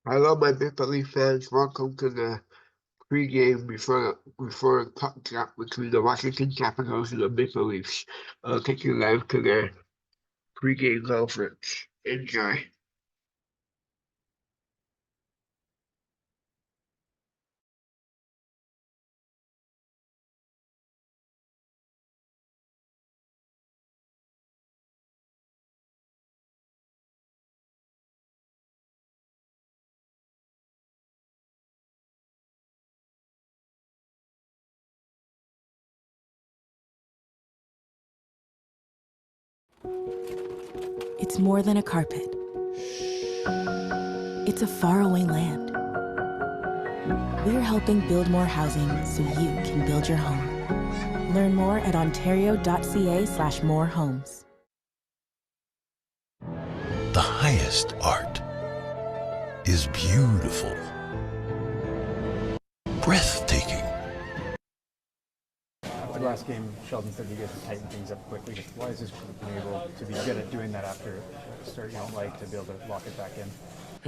Hello, my Maple Leaf fans. Welcome to the pregame before the puck drop between the Washington Capitals and the Maple Leafs. Taking you live to their pregame conference. Enjoy. It's more than a carpet. It's a faraway land. We're helping build more housing so you can build your home. Learn more at ontario.ca/morehomes. The highest art is beautiful, breathtaking. The last game, Sheldon said you guys would tighten things up quickly. Why is this group been able to be good at doing that after a start you don't like, to be able to lock it back in?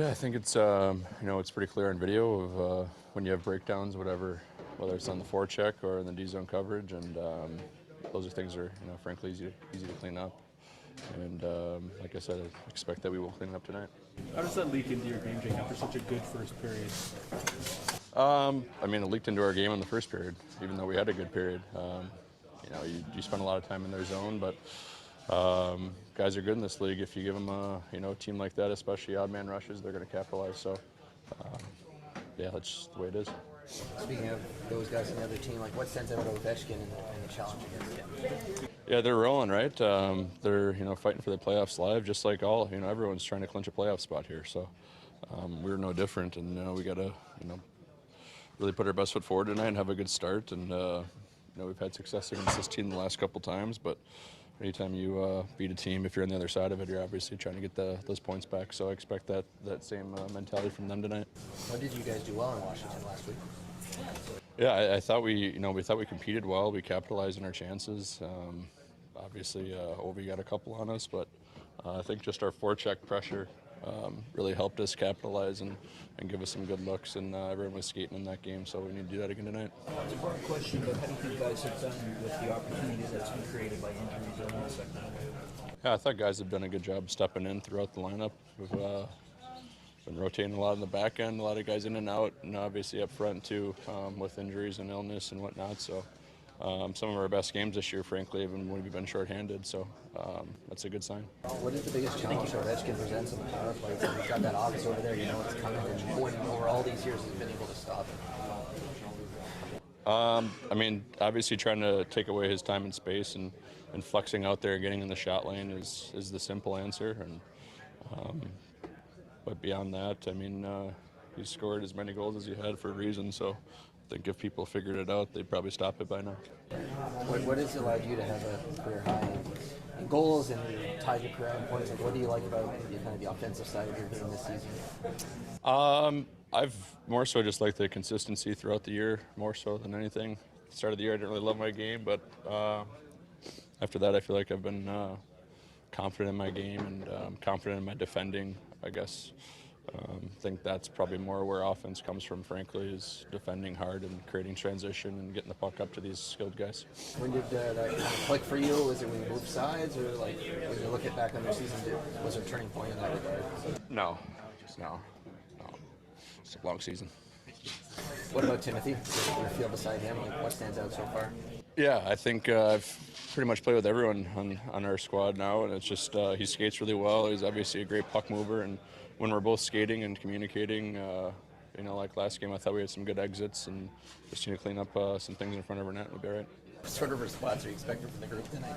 Yeah, I think it's it's pretty clear on video of when you have breakdowns, whether it's on the forecheck or in the D zone coverage, and those are things are frankly easy to clean up. And like I said, I expect that we will clean it up tonight. How does that leak into your game, Jake, after such a good first period? It leaked into our game in the first period, even though we had a good period. You spend a lot of time in their zone, but guys are good in this league. If you give them a team like that, especially odd man rushes, they're going to capitalize. So, that's just the way it is. Speaking of those guys on the other team, what stands out about Ovechkin and the challenge against him? Yeah, they're rolling, right? They're fighting for the playoffs live, just like everyone's trying to clinch a playoff spot here. So we're no different, and we got to really put our best foot forward tonight and have a good start. And we've had success against this team the last couple times, but anytime you beat a team, if you're on the other side of it, you're obviously trying to get those points back. So I expect that same mentality from them tonight. What did you guys do well in Washington last week? Yeah, I thought we competed well. We capitalized on our chances. Obviously, Ovi got a couple on us, but I think just our forecheck pressure really helped us capitalize and give us some good looks. And everyone was skating in that game, so we need to do that again tonight. It's a broad question, but how do you think guys have done with the opportunities that's been created by injuries during the second half? Yeah, I thought guys have done a good job stepping in throughout the lineup. We've been rotating a lot in the back end, a lot of guys in and out, and obviously up front too, with injuries and illness and whatnot. So some of our best games this year, frankly, even when we've been shorthanded. So that's a good sign. What is the biggest challenge Ovechkin presents in the power play? He's got that office over there, it's coming, and over all these years he's been able to stop it. Obviously trying to take away his time and space and flexing out there and getting in the shot lane is the simple answer. And but beyond that, he scored as many goals as he had for a reason. So I think if people figured it out, they'd probably stop it by now. What has allowed you to have a career high in goals and tied your career in points? What do you like about the offensive side of your game this season? I've more so just liked the consistency throughout the year, more so than anything. At the start of the year, I didn't really love my game, but after that, I feel like I've been confident in my game and confident in my defending, I guess. I think that's probably more where offense comes from, frankly, is defending hard and creating transition and getting the puck up to these skilled guys. When did that click for you? Was it when you moved sides, or when you look back on your season, was there a turning point in that regard? No. It's a long season. What about Timothy? You feel beside him? What stands out so far? Yeah, I think I've pretty much played with everyone on our squad now, and it's just he skates really well. He's obviously a great puck mover, and when we're both skating and communicating, like last game, I thought we had some good exits, and just need to clean up some things in front of our net. We'll be all right. What sort of response are you expecting from the group tonight?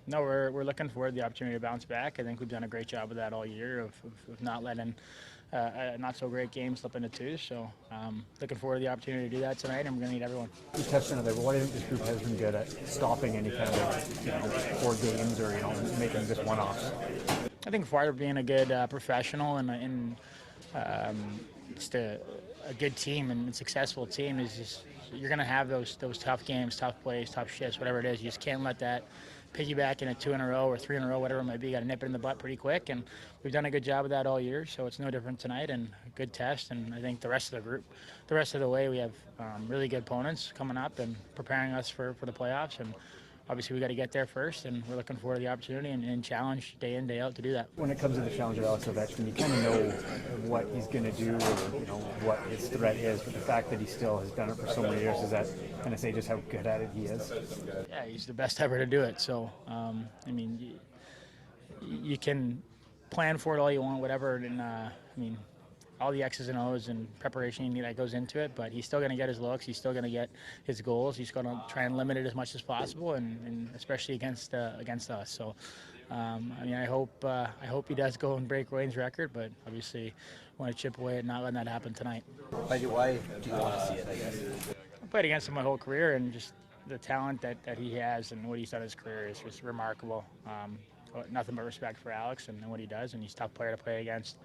No, we're looking forward to the opportunity to bounce back. I think we've done a great job of that all year, of not letting a not so great game slip into two. So looking forward to the opportunity to do that tonight, and we're going to need everyone. You touched on it, but why do you think this group has been good at stopping any kind of 4 games or making just one-offs? I think part of being a good professional and just a good team and a successful team is just you're going to have those tough games, tough plays, tough shifts, whatever it is. You just can't let that piggybacking at 2 in a row or 3 in a row, whatever it might be. Got to nip it in the butt pretty quick, and we've done a good job of that all year. So it's no different tonight, and a good test. And I think the rest of the group, the rest of the way, we have really good opponents coming up and preparing us for the playoffs. And obviously we got to get there first, and we're looking forward to the opportunity and challenge day in, day out to do that. When it comes to the challenge of Alex Ovechkin, you kind of know what he's going to do, or what his threat is. But the fact that he still has done it for so many years, does that kind of say just how good at it he is? Yeah, he's the best ever to do it. So I mean, you can plan for it all you want, whatever. And I mean, all the X's and O's and preparation that goes into it, but he's still going to get his looks. He's still going to get his goals. He's going to try and limit it as much as possible, and especially against us. So, I mean, I hope he does go and break Wayne's record, but obviously, want to chip away at not letting that happen tonight. Why do you want to see it? I guess. I played against him my whole career, and just the talent that he has and what he's done in his career is just remarkable. Nothing but respect for Alex and what he does, and he's a tough player to play against.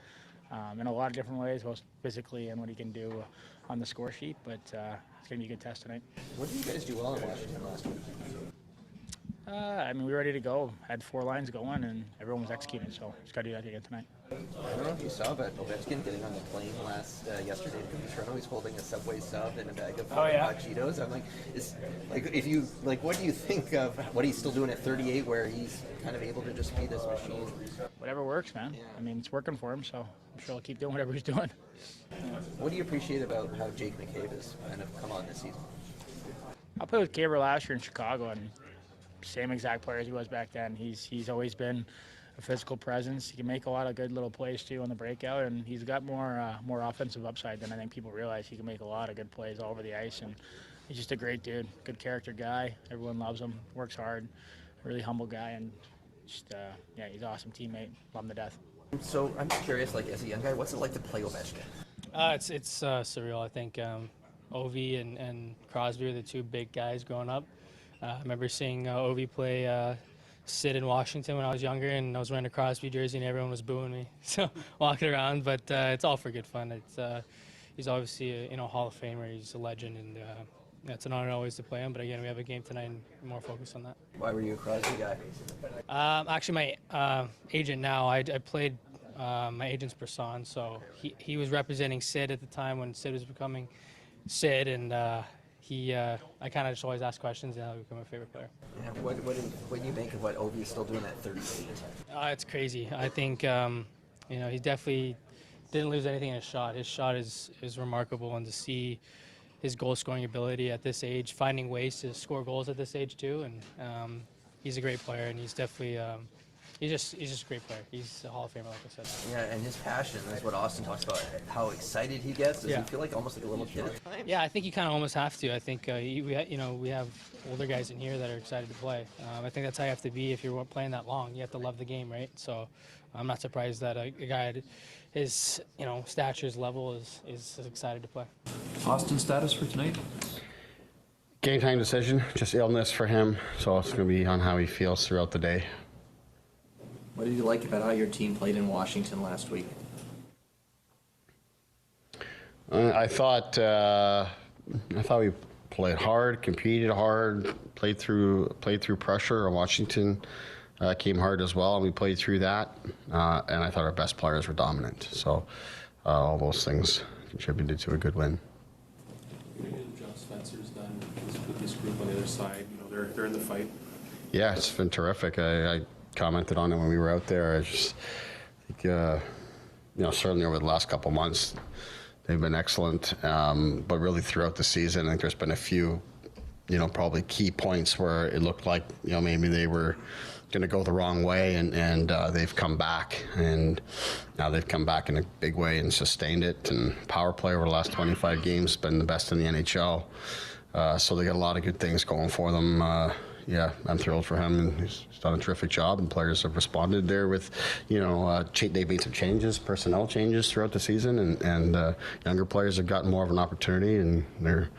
In a lot of different ways, both physically and what he can do on the score sheet. But it's going to be a good test tonight. What did you guys do well in Washington last week? I mean, we were ready to go. Had 4 lines going, and everyone was executing. So just got to do that again tonight. I don't know if you saw, but Ovechkin getting on the plane yesterday to come to Toronto. He's holding a Subway sub and a bag of hot Cheetos. I'm like, what do you think of what he's still doing at 38, where he's kind of able to just be this machine? Whatever works, man. Yeah. I mean, it's working for him, so I'm sure he'll keep doing whatever he's doing. What do you appreciate about how Jake McCabe has kind of come on this season? I played with Gabriel last year in Chicago, and same exact player as he was back then. He's always been a physical presence. He can make a lot of good little plays too on the breakout, and he's got more offensive upside than I think people realize. He can make a lot of good plays all over the ice, and he's just a great dude, good character guy. Everyone loves him, works hard, really humble guy, and just he's an awesome teammate. Love him to death. So I'm just curious, like as a young guy, what's it like to play Ovechkin? It's surreal. I think Ovi and Crosby are the 2 big guys growing up. I remember seeing Ovi play Sid in Washington when I was younger, and I was wearing a Crosby jersey, and everyone was booing me, so walking around. But it's all for good fun. He's obviously a Hall of Famer. He's a legend, and it's an honor always to play him. But again, we have a game tonight, and more focus on that. Why were you a Crosby guy? Actually, my agent now. I played my agent's person, so he was representing Sid at the time when Sid was becoming Sid, and I kind of just always ask questions, and I'll become a favorite player. Yeah, what do you make of what Ovi is still doing at 38? It's crazy. I think he definitely didn't lose anything in his shot. His shot is remarkable, and to see his goal scoring ability at this age, finding ways to score goals at this age too, and he's a great player, and he's definitely he's just a great player. He's a Hall of Famer, like I said. Yeah, and his passion is what Austin talks about. How excited he gets. Does he feel like almost like a little kid at times? Yeah, I think you kind of almost have to. I think we have older guys in here that are excited to play. I think that's how you have to be if you're playing that long. You have to love the game, right? So I'm not surprised that a guy at his stature's level is excited to play. Austin status for tonight? Game time decision, just illness for him. So it's going to be on how he feels throughout the day. What did you like about how your team played in Washington last week? I thought we played hard, competed hard, played through pressure. Washington came hard as well, and we played through that. And I thought our best players were dominant. So all those things contributed to a good win. John Spencer's done with this group on the other side. They're in the fight. Yeah, it's been terrific. I commented on it when we were out there. I just think, certainly over the last couple months, they've been excellent. But really throughout the season, I think there's been a few, probably key points where it looked like, maybe they were going to go the wrong way, and they've come back. And now they've come back in a big way and sustained it. And power play over the last 25 games has been the best in the NHL. So they got a lot of good things going for them. Yeah, I'm thrilled for him, and he's done a terrific job, and players have responded there with, they've made some changes, personnel changes throughout the season, and younger players have gotten more of an opportunity, and they're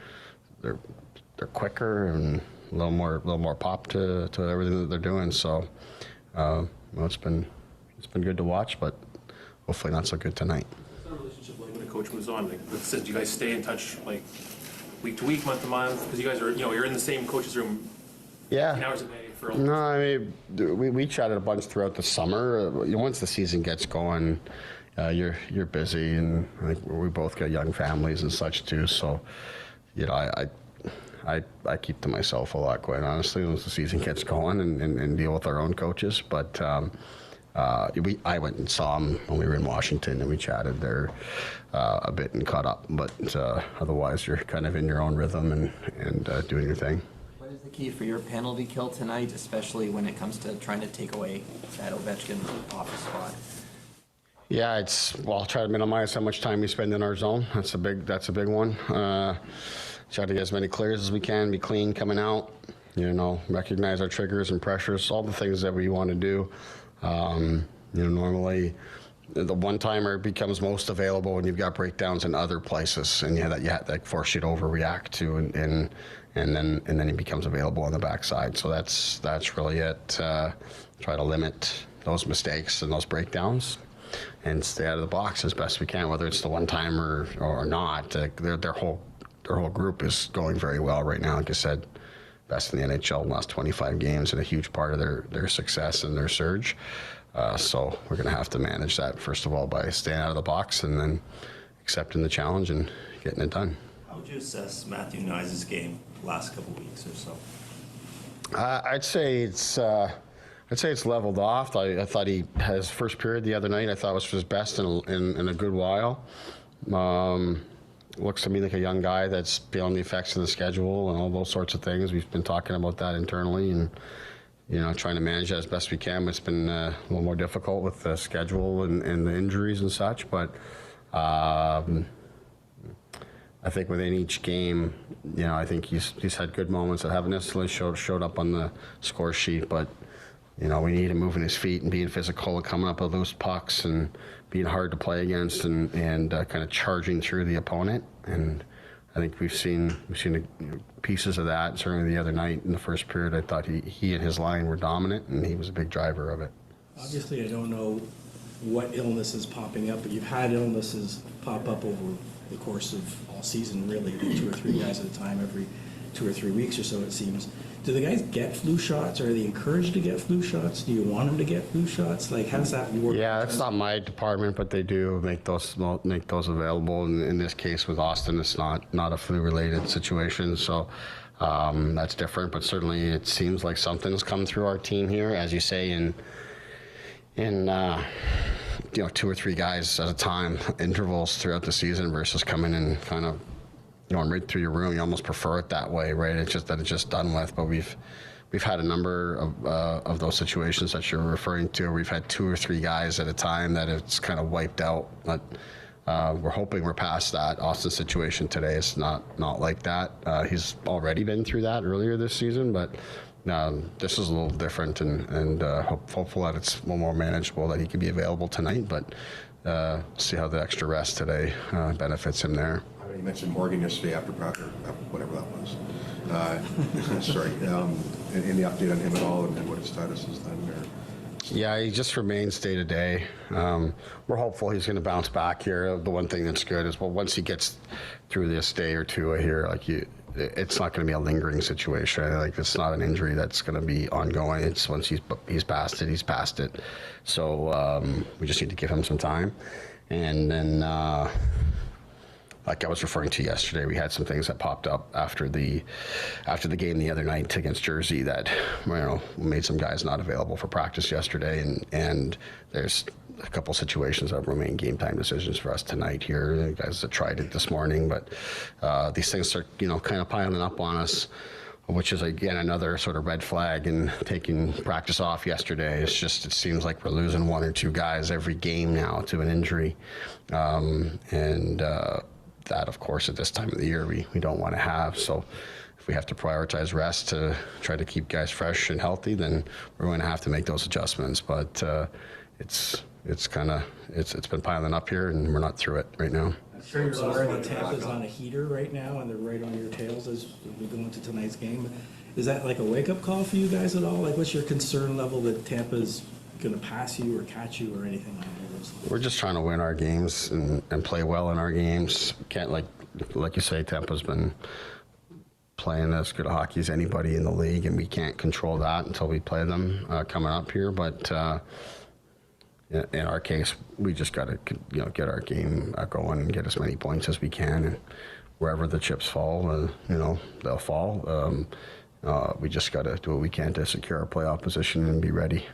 quicker and a little more pop to everything that they're doing. So, it's been good to watch, but hopefully not so good tonight. What's that relationship like when a coach moves on? Do you guys stay in touch week to week, month to month? Because you guys are, you're in the same coach's room. Yeah. 10 hours a day for all? No, I mean, we chatted a bunch throughout the summer. Once the season gets going, you're busy, and I think we both got young families and such too. So, I keep to myself a lot, quite honestly, once the season gets going, and deal with our own coaches. But I went and saw him when we were in Washington, and we chatted there a bit and caught up. But otherwise, you're kind of in your own rhythm and doing your thing. What is the key for your penalty kill tonight, especially when it comes to trying to take away that Ovechkin office spot? Yeah, I'll try to minimize how much time we spend in our zone. That's a big one. Try to get as many clears as we can, be clean coming out, recognize our triggers and pressures, all the things that we want to do. Normally the one-timer becomes most available when you've got breakdowns in other places, and that force you to overreact to, and then he becomes available on the backside. So that's really it. Try to limit those mistakes and those breakdowns, and stay out of the box as best we can, whether it's the one-timer or not. Their whole group is going very well right now. Like I said, best in the NHL in the last 25 games, and a huge part of their success and their surge. So we're going to have to manage that, first of all, by staying out of the box, and then accepting the challenge and getting it done. How would you assess Matthew Knies' game last couple weeks or so? I'd say it's leveled off. I thought he had his first period the other night. I thought was his best in a good while. Looks to me like a young guy that's feeling the effects of the schedule and all those sorts of things. We've been talking about that internally, and trying to manage that as best we can. It's been a little more difficult with the schedule and the injuries and such, but I think within each game, I think he's had good moments that haven't necessarily showed up on the score sheet, but we need him moving his feet and being physical and coming up with loose pucks and being hard to play against, and kind of charging through the opponent. And I think we've seen pieces of that. Certainly the other night in the first period, I thought he and his line were dominant, and he was a big driver of it. Obviously, I don't know what illness is popping up, but you've had illnesses pop up over the course of all season, really, 2 or 3 guys at a time every 2 or 3 weeks or so, it seems. Do the guys get flu shots? Are they encouraged to get flu shots? Do you want them to get flu shots? Like, how does that work? Yeah, that's not my department, but they do make those available. And in this case with Austin, it's not a flu-related situation, so that's different. But certainly, it seems like something's come through our team here, as you say, in 2 or 3 guys at a time intervals throughout the season versus coming in kind of going right through your room. You almost prefer it that way, right? It's just done with. But we've had a number of those situations that you're referring to. We've had 2 or 3 guys at a time that it's kind of wiped out. But we're hoping we're past that. Austin's situation today is not like that. He's already been through that earlier this season, but this is a little different, and hopeful that it's a little more manageable, that he can be available tonight. But see how the extra rest today benefits him there. You mentioned Morgan yesterday after whatever that was. Sorry. Any update on him at all, and what his status is then? Or? Yeah, he just remains day to day. We're hopeful he's going to bounce back here. The one thing that's good is, once he gets through this day or two here, it's not going to be a lingering situation. Like, it's not an injury that's going to be ongoing. It's once he's past it, he's past it. So we just need to give him some time, and then. Like I was referring to yesterday, we had some things that popped up after the game the other night against Jersey that made some guys not available for practice yesterday, and there's a couple situations that remain game time decisions for us tonight here. The guys that tried it this morning, but these things start kind of piling up on us, which is again another sort of red flag. And taking practice off yesterday, it seems like we're losing 1 or 2 guys every game now to an injury, and that, of course, at this time of the year, we don't want to have. So if we have to prioritize rest to try to keep guys fresh and healthy, then we're going to have to make those adjustments. But it's been piling up here, and we're not through it right now. I'm sure you're aware that Tampa's on a heater right now, and they're right on your tails as we go into tonight's game. Is that like a wake-up call for you guys at all? Like, what's your concern level that Tampa's going to pass you or catch you or anything like that? We're just trying to win our games and play well in our games. Can't, like you say, Tampa's been playing as good a hockey as anybody in the league, and we can't control that until we play them coming up here. But in our case, we just got to get our game going and get as many points as we can. And wherever the chips fall, they'll fall. We just got to do what we can to secure our playoff position and be ready.